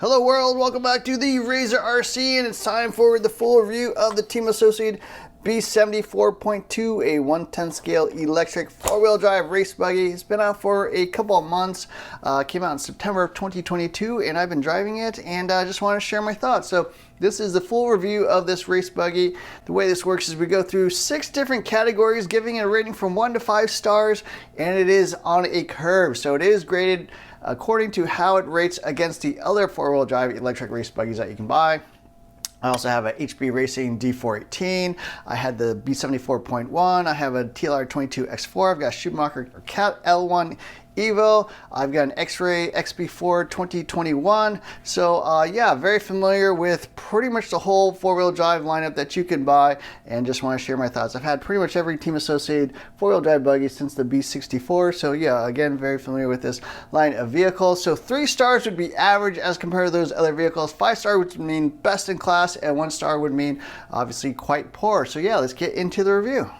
Hello world, welcome back to the Razor RC, and it's time for the full review of the Team Associated B74.2, a 1/10 scale electric four-wheel drive race buggy. It's been out for a couple of months, came out in September of 2022, and I've been driving it, and I just want to share my thoughts. So this is the full review of this race buggy. The way this works is we go through 6 different categories, giving it a rating from 1 to 5 stars, and it is on a curve. So it is graded according to how it rates against the other four-wheel drive electric race buggies that you can buy. I also have a HB Racing D418. I had the B74.1. I have a TLR22X4. I've got a Schumacher Cat L1 Evo. I've got an X-Ray XB4 2021. So yeah, very familiar with pretty much the whole four-wheel drive lineup that you can buy, and just want to share my thoughts. I've had pretty much every Team Associated four-wheel drive buggy since the B64. So yeah, again, very familiar with this line of vehicles. So 3 stars would be average as compared to those other vehicles. 5 star would mean best in class, and 1 star would mean obviously quite poor. So yeah, let's get into the review.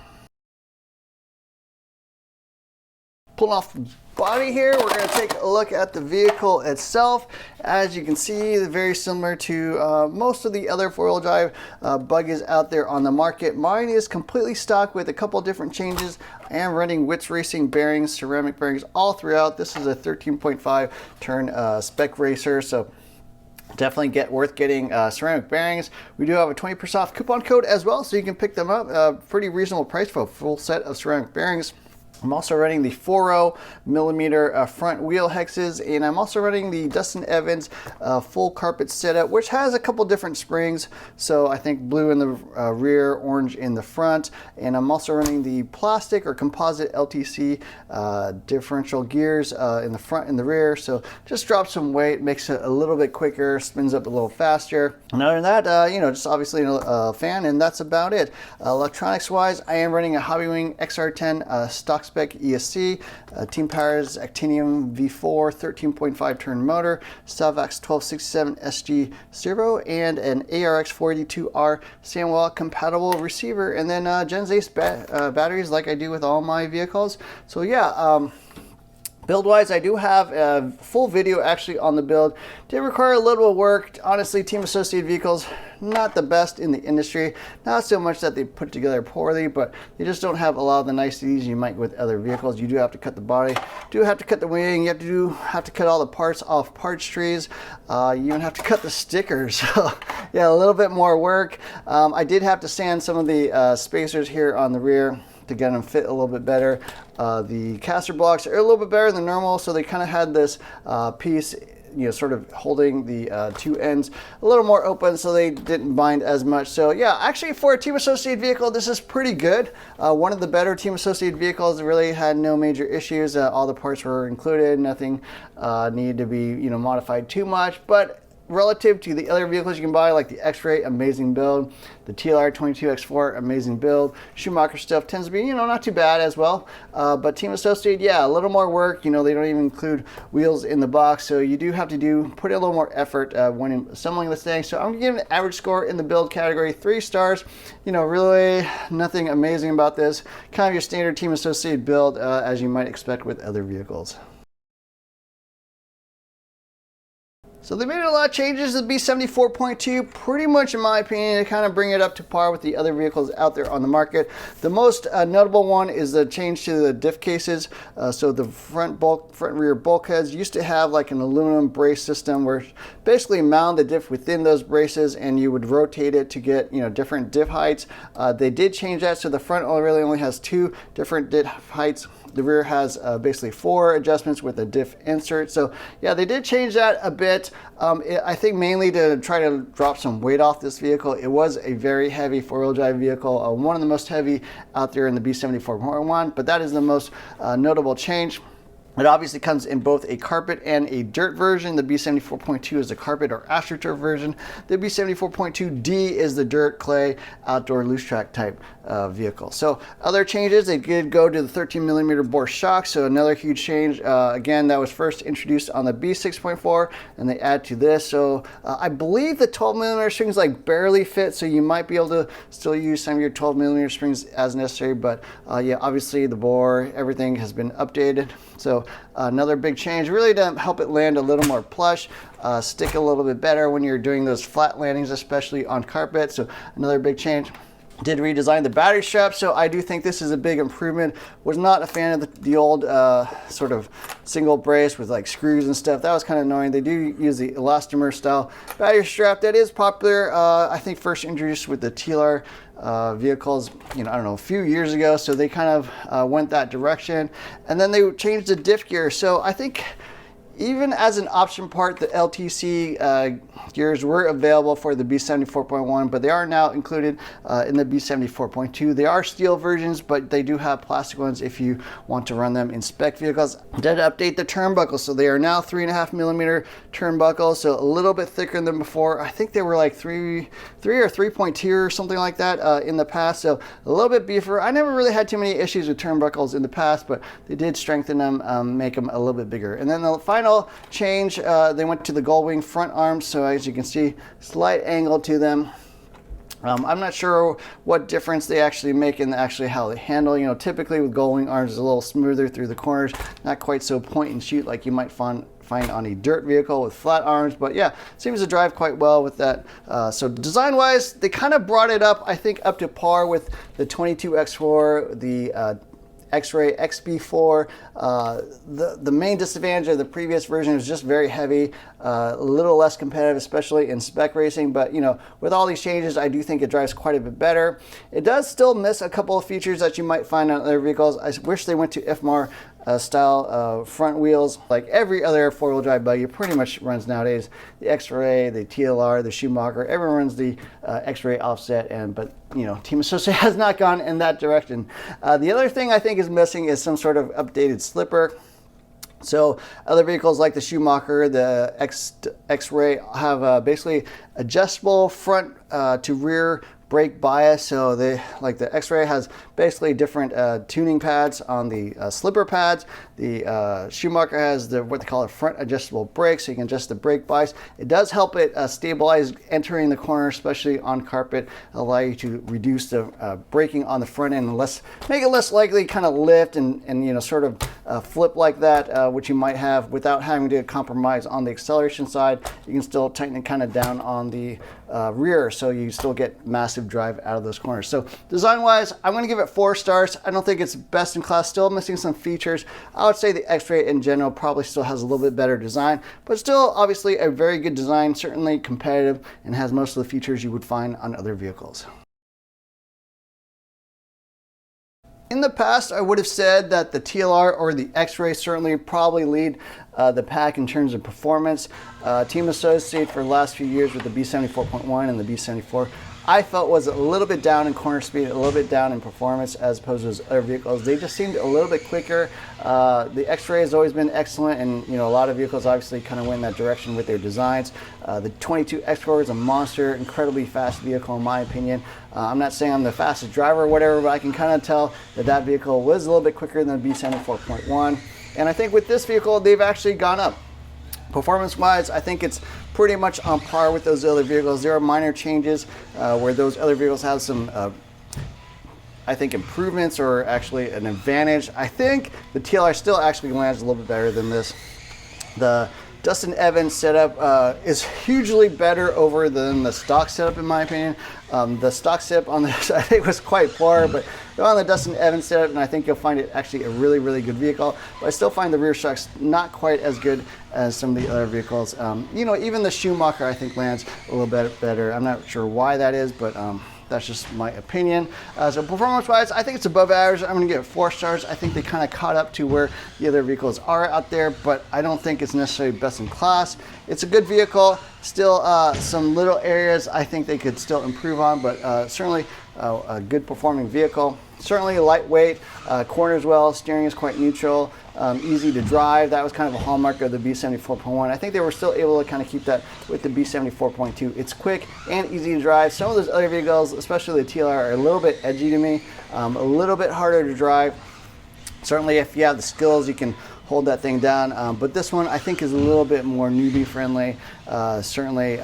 Pulling off the body here, we're going to take a look at the vehicle itself. As you can see, very similar to most of the other four-wheel drive buggies out there on the market. Mine is completely stock with a couple different changes. I am running Witz Racing bearings, ceramic bearings all throughout. This is a 13.5 turn spec racer, so definitely worth getting ceramic bearings. We do have a 20% off coupon code as well, so you can pick them up. Pretty reasonable price for a full set of ceramic bearings. I'm also running the 40mm front wheel hexes, and I'm also running the Dustin Evans full carpet setup, which has a couple different springs. So I think blue in the rear, orange in the front, and I'm also running the plastic or composite LTC differential gears in the front and the rear. So just drop some weight, makes it a little bit quicker, spins up a little faster. And other than that, you know, just obviously a fan, and that's about it. Electronics wise, I am running a Hobbywing XR10 stock spec ESC, Team Power's Actinium V4 13.5 turn motor, Stelvax 1267 SG servo, and an ARX 482R Sandwell compatible receiver, and then Gen Ace batteries like I do with all my vehicles. So yeah, build-wise, I do have a full video actually on the build. Did require a little work. Honestly, Team Associated vehicles, not the best in the industry. Not so much that they put together poorly, but they just don't have a lot of the niceties you might with other vehicles. You do have to cut the body, do have to cut the wing, you have to cut all the parts off parts trees. You even have to cut the stickers. So yeah, a little bit more work. I did have to sand some of the spacers here on the rear to get them fit a little bit better. The caster blocks are a little bit better than normal, so they kind of had this piece, you know, sort of holding the 2 ends a little more open, so they didn't bind as much. So yeah, actually for a Team Associated vehicle, this is pretty good. One of the better Team Associated vehicles. Really had no major issues. All the parts were included. Nothing needed to be, you know, modified too much, but relative to the other vehicles you can buy, like the X-Ray, amazing build. The TLR22X4, amazing build. Schumacher stuff tends to be, you know, not too bad as well. But Team Associated, yeah, a little more work. You know, they don't even include wheels in the box, so you do have to put in a little more effort when assembling this thing. So I'm gonna give it an average score in the build category, 3 stars. You know, really nothing amazing about this. Kind of your standard Team Associated build, as you might expect with other vehicles. So they made a lot of changes to the B74.2, pretty much in my opinion, to kind of bring it up to par with the other vehicles out there on the market. The most notable one is the change to the diff cases. So the front and rear bulkheads used to have like an aluminum brace system where basically mount the diff within those braces, and you would rotate it to get, you know, different diff heights. They did change that, so the front really only has 2 different diff heights. The rear has basically 4 adjustments with a diff insert. So yeah, they did change that a bit. I think mainly to try to drop some weight off this vehicle. It was a very heavy four-wheel drive vehicle, one of the most heavy out there in the B74.1, but that is the most notable change. It obviously comes in both a carpet and a dirt version. The B74.2 is the carpet or AstroTurf version. The B74.2D is the dirt, clay, outdoor loose track type vehicle. So other changes, they did go to the 13mm bore shock, so another huge change. Again, that was first introduced on the B6.4, and they add to this. So I believe the 12mm springs like barely fit, so you might be able to still use some of your 12mm springs as necessary, but yeah, obviously the bore, everything has been updated. So another big change, really to help it land a little more plush, stick a little bit better when you're doing those flat landings, especially on carpet. So another big change. Did redesign the battery strap, so I do think this is a big improvement. Was not a fan of the old sort of single brace with like screws and stuff. That was kind of annoying. They do use the elastomer style battery strap that is popular. I think first introduced with the TLR vehicles, I don't know, a few years ago. So they kind of went that direction, and then they changed the diff gear. So I think even as an option part, the LTC gears were available for the B74.1, but they are now included in the B74.2. They are steel versions, but they do have plastic ones if you want to run them in spec vehicles. Did update the turnbuckles, so they are now 3.5mm turnbuckles, so a little bit thicker than before. I think they were like 3 or 3.2 or something like that in the past, so a little bit beefier. I never really had too many issues with turnbuckles in the past, but they did strengthen them, make them a little bit bigger. And then the final change, they went to the gull wing front arms, so as you can see, slight angle to them. I'm not sure what difference they actually make in actually how they handle. Typically with gull wing arms, it's a little smoother through the corners, not quite so point and shoot like you might find on a dirt vehicle with flat arms, but yeah, seems to drive quite well with that. So design wise, they kind of brought it up, I think, up to par with the 22X4, the X-Ray XB4. The main disadvantage of the previous version was just very heavy, a little less competitive, especially in spec racing, but with all these changes, I do think it drives quite a bit better. It does still miss a couple of features that you might find on other vehicles. I wish they went to IFMAR style front wheels. Like every other four-wheel drive buggy pretty much runs nowadays. The X-Ray, the TLR, the Schumacher, everyone runs the X-Ray offset, but Team Associated has not gone in that direction. The other thing I think is missing is some sort of updated slipper. So other vehicles like the Schumacher, the X-Ray have basically adjustable front to rear brake bias. So the X-Ray has basically different tuning pads on the slipper pads. The Schumacher has what they call a front adjustable brake, so you can adjust the brake bias. It does help it stabilize entering the corner, especially on carpet, allow you to reduce the braking on the front end and make it less likely kind of lift and sort of flip like that, which you might have without having to compromise on the acceleration side. You can still tighten it kind of down on the rear, so you still get massive drive out of those corners. So design wise, I'm going to give it 4 stars. I don't think it's best in class, still missing some features. I would say the X-Ray in general probably still has a little bit better design, but still obviously a very good design, certainly competitive, and has most of the features you would find on other vehicles. In the past, I would have said that the TLR or the X-Ray certainly probably lead the pack in terms of performance. Team Associated for the last few years with the B74.1 and the B74, I felt was a little bit down in corner speed, a little bit down in performance as opposed to those other vehicles. They just seemed a little bit quicker. The X-Ray has always been excellent, and a lot of vehicles obviously kind of went in that direction with their designs. The 22X4 is a monster, incredibly fast vehicle in my opinion. I'm not saying I'm the fastest driver or whatever, but I can kind of tell that vehicle was a little bit quicker than the B74.1. And I think with this vehicle, they've actually gone up. Performance-wise, I think it's pretty much on par with those other vehicles. There are minor changes where those other vehicles have some, I think, improvements or actually an advantage. I think the TLR still actually lands a little bit better than this. The Dustin Evans setup is hugely better over than the stock setup in my opinion. The stock setup on this I think was quite poor, but on the Dustin Evans setup, and I think you'll find it actually a really, really good vehicle. But I still find the rear shocks not quite as good as some of the other vehicles. Even the Schumacher I think lands a little bit better. I'm not sure why that is, but that's just my opinion. So performance-wise, I think it's above average. I'm gonna give it 4 stars. I think they kind of caught up to where the other vehicles are out there, but I don't think it's necessarily best in class. It's a good vehicle. Still some little areas I think they could still improve on, but certainly a good performing vehicle. Certainly lightweight, corners well, steering is quite neutral, easy to drive. That was kind of a hallmark of the B74.1. I think they were still able to kind of keep that with the B74.2. It's quick and easy to drive. Some of those other vehicles, especially the TLR, are a little bit edgy to me, a little bit harder to drive. Certainly if you have the skills, you can hold that thing down, but this one I think is a little bit more newbie friendly. Certainly,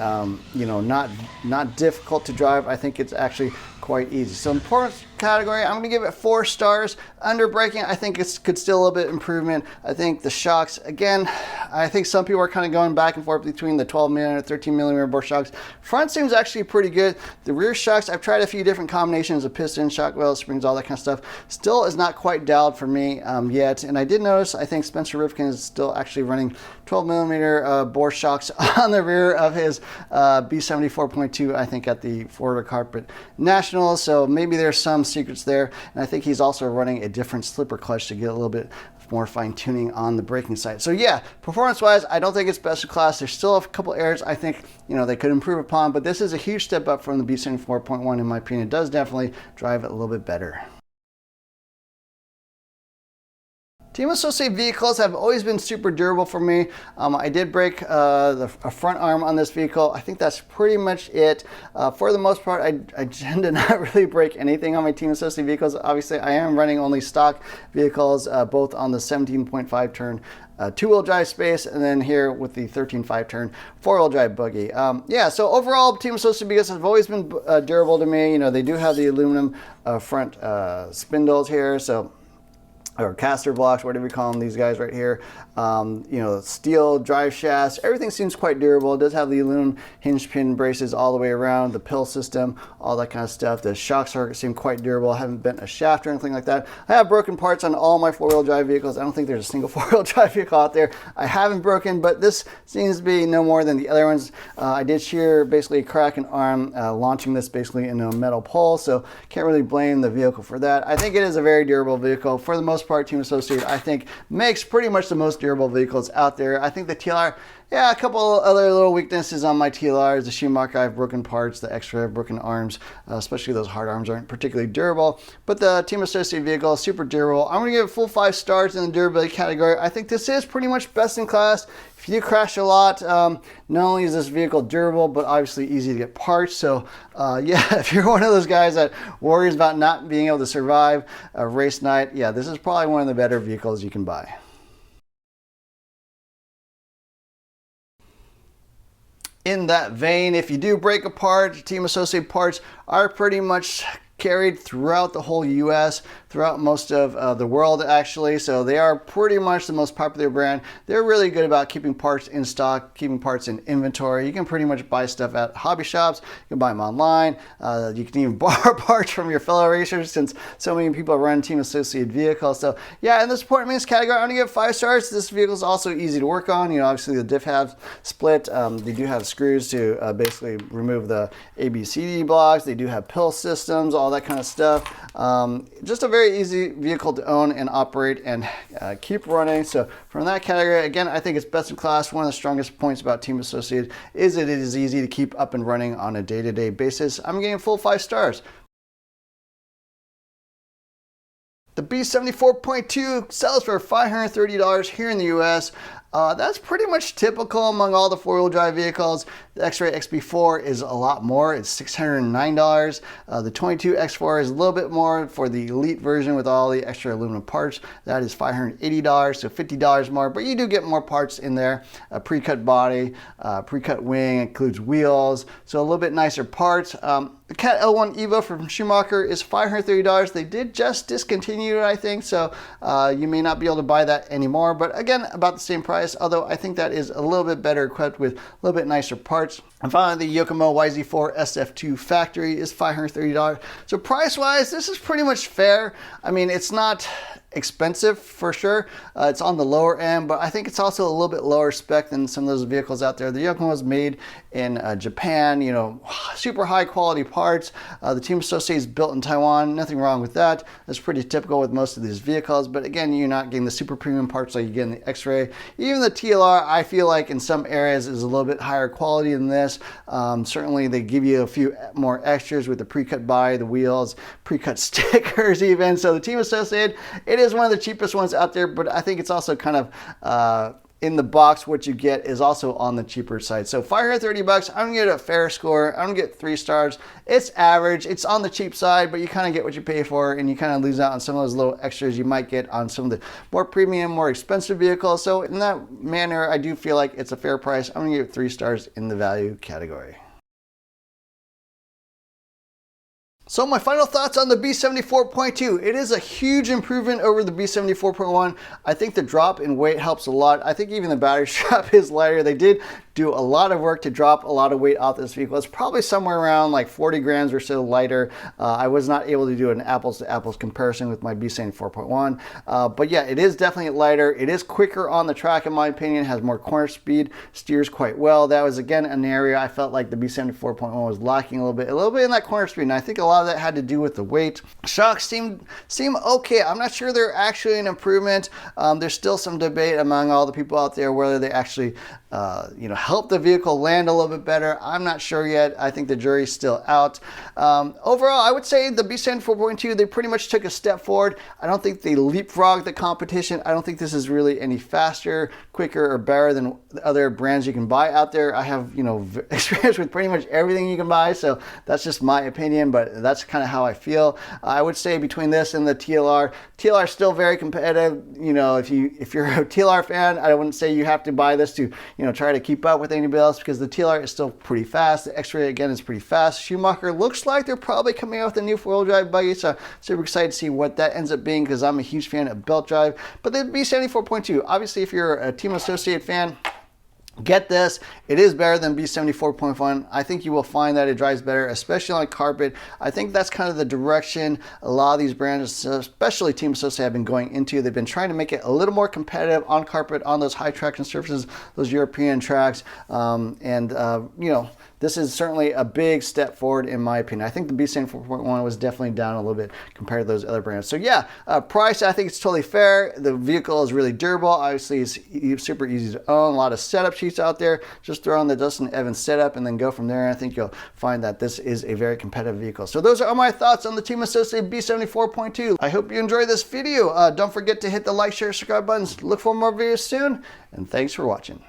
you know, not difficult to drive. I think it's actually quite easy. So in performance category, I'm going to give it 4 stars. Under braking, I think it could still a little bit improvement. I think the shocks, again, I think some people are kind of going back and forth between the 12mm and 13mm bore shocks. Front seems actually pretty good. The rear shocks, I've tried a few different combinations of piston, shock wheels, springs, all that kind of stuff. Still is not quite dialed for me yet. And I did notice, I think Spencer Rifkin is still actually running 12mm bore shocks on the rear of his B74.2, I think at the Florida Carpet Nationals. So maybe there's some secrets there. And I think he's also running a different slipper clutch to get a little bit more fine tuning on the braking side. So yeah, performance wise, I don't think it's best in class. There's still a couple errors I think, you know, they could improve upon, but this is a huge step up from the B74.1 in my opinion. It does definitely drive it a little bit better. Team Associated vehicles have always been super durable for me. I did break a front arm on this vehicle. I think that's pretty much it. For the most part, I tend to not really break anything on my Team Associated vehicles. Obviously, I am running only stock vehicles, both on the 17.5 turn two-wheel drive space, and then here with the 13.5 turn four-wheel drive buggy. Yeah, so overall, Team Associated vehicles have always been durable to me. You know, they do have the aluminum front spindles here, so or caster blocks, whatever you call them, these guys right here. You know, steel drive shafts, everything seems quite durable. It does have the aluminum hinge pin braces all the way around, the pill system, all that kind of stuff. The shock circuit seem quite durable. I haven't bent a shaft or anything like that. I have broken parts on all my four-wheel drive vehicles. I don't think there's a single four-wheel drive vehicle out there I haven't broken, but this seems to be no more than the other ones. I did shear basically crack an arm launching this basically into a metal pole, so can't really blame the vehicle for that. I think it is a very durable vehicle. For the most part, Team Associated, I think, makes pretty much the most durable vehicles out there. I think the TLR, yeah, a couple other little weaknesses on my TLRs. The Schumacher, I have broken parts. The Extra, I have broken arms, especially those hard arms aren't particularly durable. But the Team Associated vehicle is super durable. I'm going to give it full 5 stars in the durability category. I think this is pretty much best in class. If you do crash a lot, not only is this vehicle durable, but obviously easy to get parts. So yeah, if you're one of those guys that worries about not being able to survive a race night, yeah, this is probably one of the better vehicles you can buy. In that vein, if you do break apart, Team Associated parts are pretty much carried throughout the whole US, throughout most of the world actually, so they are pretty much the most popular brand. They're really good about keeping parts in stock, keeping parts in inventory. You can pretty much buy stuff at hobby shops, you can buy them online, you can even borrow parts from your fellow racers since so many people run Team Associated vehicles. So yeah, in the support and maintenance category, I'm gonna give 5 stars. This vehicle is also easy to work on. You know, obviously the diff halves split. They do have screws to basically remove the ABCD blocks. They do have pill systems, all that kind of stuff. Just a very easy vehicle to own and operate and keep running. So from that category, again, I think it's best in class. One of the strongest points about Team Associated is that it is easy to keep up and running on a day-to-day basis. I'm getting full 5 stars. The B74.2 sells for $530 here in the US. That's pretty much typical among all the four-wheel drive vehicles. The X-Ray XB4 is a lot more. It's $609. The 22 X4 is a little bit more for the elite version with all the extra aluminum parts. That is $580, so $50 more, but you do get more parts in there. A pre-cut body, pre-cut wing, includes wheels, so a little bit nicer parts. The Cat L1 Evo from Schumacher is $530. They did just discontinue it, I think, so you may not be able to buy that anymore, but again, about the same price, although I think that is a little bit better equipped with a little bit nicer parts. And finally, the Yokomo YZ4 SF2 Factory is $530. So price-wise, this is pretty much fair. I mean, it's not expensive for sure. It's on the lower end, but I think it's also a little bit lower spec than some of those vehicles out there. The Yukon was made in Japan, you know, super high quality parts. The Team Associated is built in Taiwan, nothing wrong with that. That's pretty typical with most of these vehicles, but again, you're not getting the super premium parts like you get in the X-Ray. Even the TLR, I feel like in some areas is a little bit higher quality than this. Certainly they give you a few more extras with the pre-cut body, the wheels, pre-cut stickers even. So the Team Associated, it is one of the cheapest ones out there, but I think it's also kind of in the box, what you get is also on the cheaper side. So $530, I'm gonna get a fair score. I'm gonna get 3 stars. It's average, it's on the cheap side, but you kind of get what you pay for, and you kind of lose out on some of those little extras you might get on some of the more premium, more expensive vehicles. So in that manner, I do feel like it's a fair price. I'm gonna give it 3 stars in the value category. So my final thoughts on the B74.2. It is a huge improvement over the B74.1. I think the drop in weight helps a lot. I think even the battery strap is lighter. They did do a lot of work to drop a lot of weight off this vehicle. It's probably somewhere around like 40 grams or so lighter. I was not able to do an apples to apples comparison with my B74.1. But yeah, it is definitely lighter. It is quicker on the track in my opinion, has more corner speed, steers quite well. That was again an area I felt like the B74.1 was lacking a little bit in that corner speed. And I think a lot of that had to do with the weight. Shocks seem okay. I'm not sure they're actually an improvement. There's still some debate among all the people out there whether they actually help the vehicle land a little bit better. I'm not sure yet. I think the jury's still out. Overall, I would say the B74.2, they pretty much took a step forward. I don't think they leapfrogged the competition. I don't think this is really any faster, quicker, or better than the other brands you can buy out there. I have, experience with pretty much everything you can buy, so that's just my opinion, but that's kind of how I feel. I would say between this and the TLR is still very competitive. If you're a TLR fan, I wouldn't say you have to buy this to, try to keep up with anybody else, because the TLR is still pretty fast. The X-Ray again is pretty fast. Schumacher looks like they're probably coming out with a new 4-wheel drive buggy, so super excited to see what that ends up being, because I'm a huge fan of belt drive. But the B74.2, obviously if you're a Team Associated fan, get this. It is better than B74.1. I think you will find that it drives better, especially on carpet. I think that's kind of the direction a lot of these brands, especially Team Associated, have been going into. They've been trying to make it a little more competitive on carpet, on those high traction surfaces, those European tracks. This is certainly a big step forward in my opinion. I think the B74.1 was definitely down a little bit compared to those other brands. So yeah, price, I think it's totally fair. The vehicle is really durable. Obviously, it's super easy to own. A lot of setup sheets out there. Just throw on the Dustin Evans setup and then go from there. I think you'll find that this is a very competitive vehicle. So those are all my thoughts on the Team Associated B74.2. I hope you enjoyed this video. Don't forget to hit the like, share, subscribe buttons. Look for more videos soon, and thanks for watching.